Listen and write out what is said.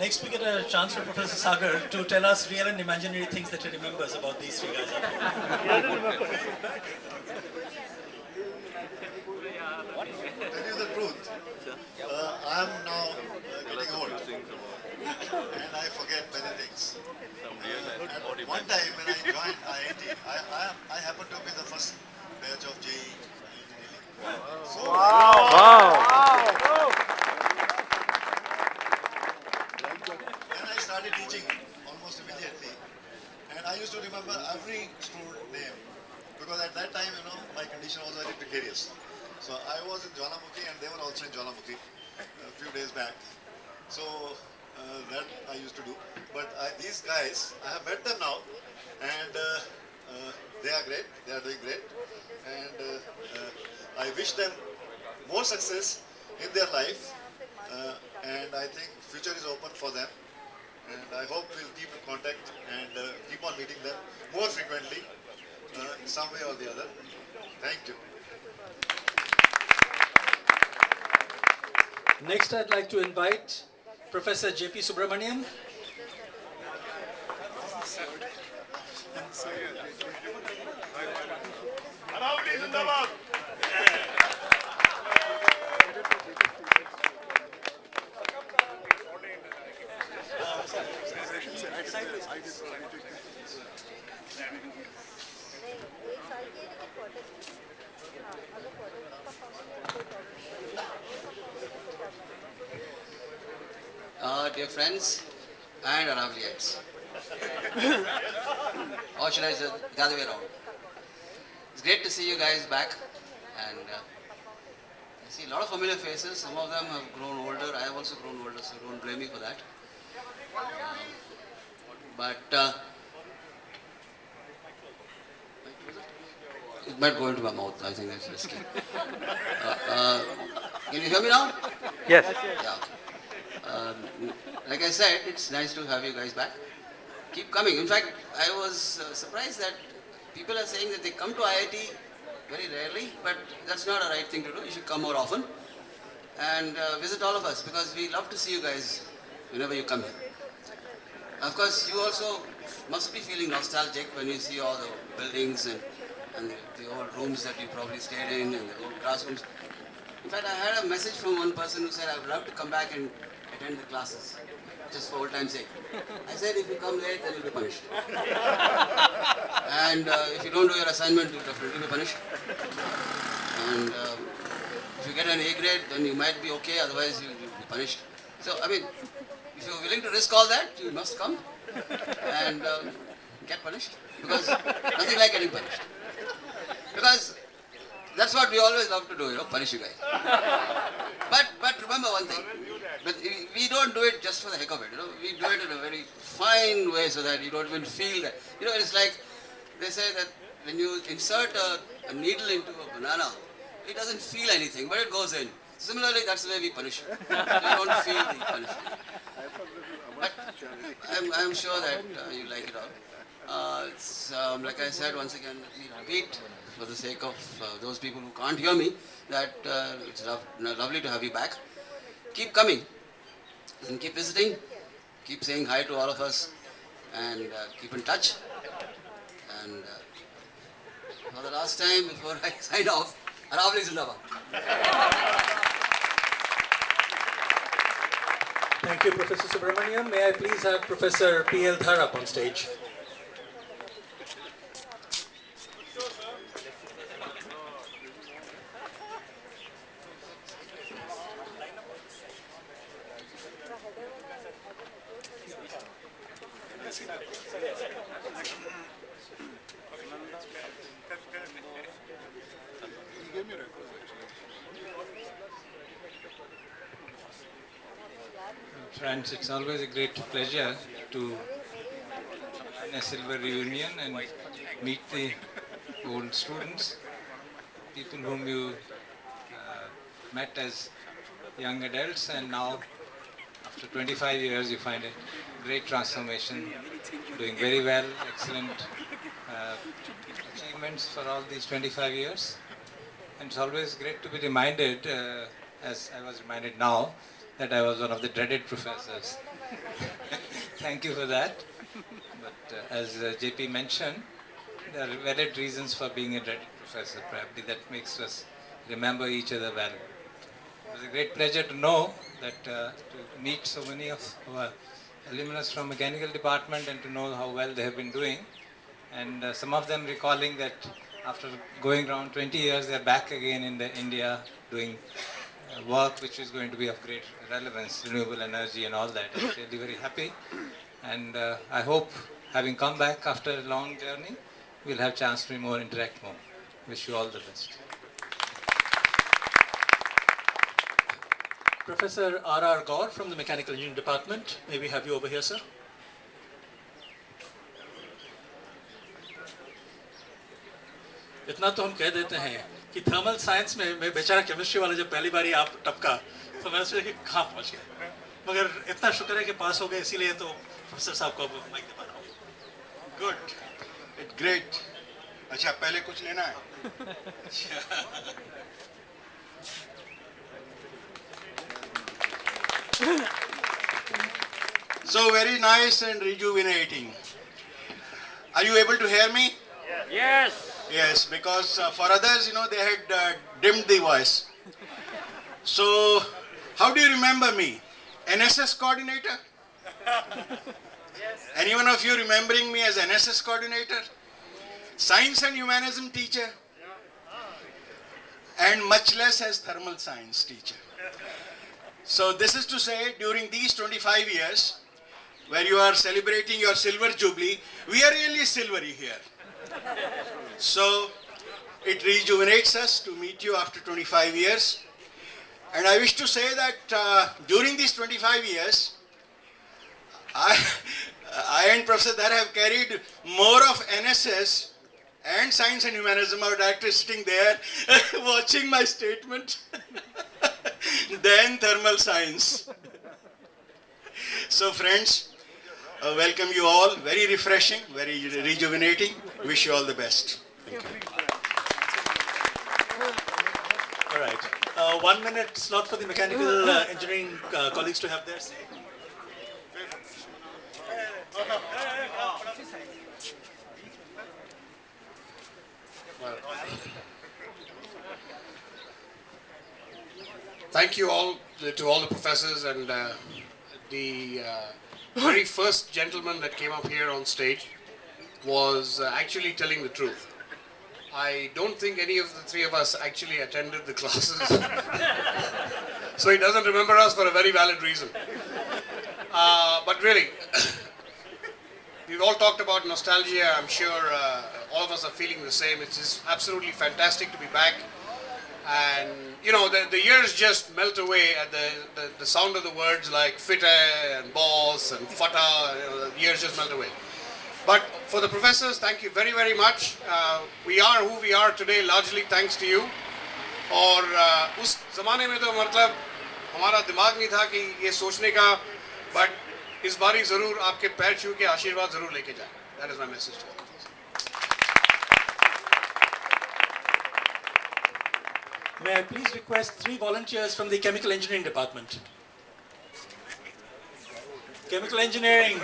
next we get a chance for Professor Sagar to tell us real and imaginary things that he remembers about these three guys. To tell you the truth, I am now getting old and I forget many things. At one time when I joined IIT, I happened to be the first batch of JE in Delhi. So then I started teaching almost immediately, and I used to remember every student name because at that time, my condition was very precarious. So I was in Jawalamukhi and they were also in Jawalamukhi a few days back. So that I used to do. But these guys, I have met them now, and they are great. They are doing great, and I wish them more success in their life. Uh, and I think future is open for them. And I hope we'll keep in contact and keep on meeting them more frequently, in some way or the other. Thank you. Next, I'd like to invite Professor J.P. Subramaniam. Dear friends and Aravalites, or should I say the other way around? It's great to see you guys back, and I see a lot of familiar faces. Some of them have grown older. I have also grown older, so don't blame me for that. But it might go into my mouth. I think that's risky. Can you hear me now? Yes. Yeah. Okay. Like I said, it's nice to have you guys back. Keep coming. In fact, I was surprised that people are saying that they come to IIT very rarely, but that's not a right thing to do. You should come more often and visit all of us because we love to see you guys whenever you come here. Of course, you also must be feeling nostalgic when you see all the buildings and the old rooms that you probably stayed in and the old classrooms. In fact, I had a message from one person who said, I would love to come back and attend the classes, just for old time's sake. I said, if you come late, then you'll be punished. And if you don't do your assignment, you'll definitely be punished. And if you get an A grade, then you might be okay, otherwise you'll be punished. So, I mean, if you're willing to risk all that, you must come and get punished. Because nothing like getting punished. Because that's what we always love to do, punish you guys. But remember one thing. But we don't do it just for the heck of it, We do it in a very fine way so that you don't even feel that. It's like they say that when you insert a needle into a banana, it doesn't feel anything, but it goes in. Similarly, that's the way we punish. So you don't feel the punishment. But I'm sure that you like it all. Like I said, once again, let me repeat for the sake of those people who can't hear me that it's lovely to have you back. Keep coming and keep visiting, keep saying hi to all of us and keep in touch. And for the last time before I sign off, Aravali Zindabad. Thank you, Professor Subramaniam. May I please have Professor P.L. Dhar up on stage? Friends, it's always a great pleasure to join a silver reunion and meet the old students, people whom you met as young adults, and now after 25 years you find a great transformation, doing very well, excellent achievements for all these 25 years. And it's always great to be reminded, as I was reminded now, that I was one of the dreaded professors Thank you for that. But as JP mentioned, there are valid reasons for being a dreaded professor. Probably that makes us remember each other well. It was a great pleasure to know that to meet so many of our alumnus from mechanical department and to know how well they have been doing. And some of them recalling that after going around 20 years, they're back again in the India doing work which is going to be of great relevance, renewable energy and all that. I'm really very happy. And I hope, having come back after a long journey, we'll have chance to interact more. Wish you all the best. Professor R.R. Gaur from the Mechanical Engineering Department. May we have you over here, sir? इतना तो हम कह देते हैं कि thermal science में मैं बेचारा केमिस्ट्री वाला जब पहली बारी आप टपका तो मैं सोचा कि कहाँ पहुँच गए, मगर इतना शुक्र है कि पास हो गए, इसीलिए तो प्रोफेसर साहब को अब माइक दे पा रहा हूँ. Good, it great. अच्छा, पहले कुछ लेना है? So very nice and rejuvenating. Are you able to hear me? Yes. Yes, because for others, they had dimmed the voice. So, how do you remember me? NSS coordinator? Any one of you remembering me as NSS coordinator? Science and humanism teacher? And much less as thermal science teacher. So this is to say, during these 25 years, where you are celebrating your Silver Jubilee, we are really silvery here. So it rejuvenates us to meet you after 25 years. And I wish to say that during these 25 years, I and Professor Dhar have carried more of NSS and Science and Humanism. Our director is sitting there watching my statement than thermal science. So friends, welcome you all. Very refreshing, very rejuvenating. Wish you all the best. Thank you. All right. 1 minute slot for the mechanical engineering colleagues to have their say. Thank you all to all the professors and the very first gentleman that came up here on stage was actually telling the truth. I don't think any of the three of us actually attended the classes. So he doesn't remember us for a very valid reason. But really, we've all talked about nostalgia. I'm sure all of us are feeling the same. It's just absolutely fantastic to be back. And, the years just melt away at the sound of the words like fitte and boss and fata. The years just melt away. But for the professors, thank you very, very much. We are who we are today largely thanks to you. और उस ज़माने में तो मतलब हमारा दिमाग नहीं था कि ये सोचने का, but इस बारी ज़रूर आपके पैर छू के आशीर्वाद ज़रूर लेके जाए. That is my message to all. May I please request 3 volunteers from the Chemical Engineering Department? Chemical Engineering.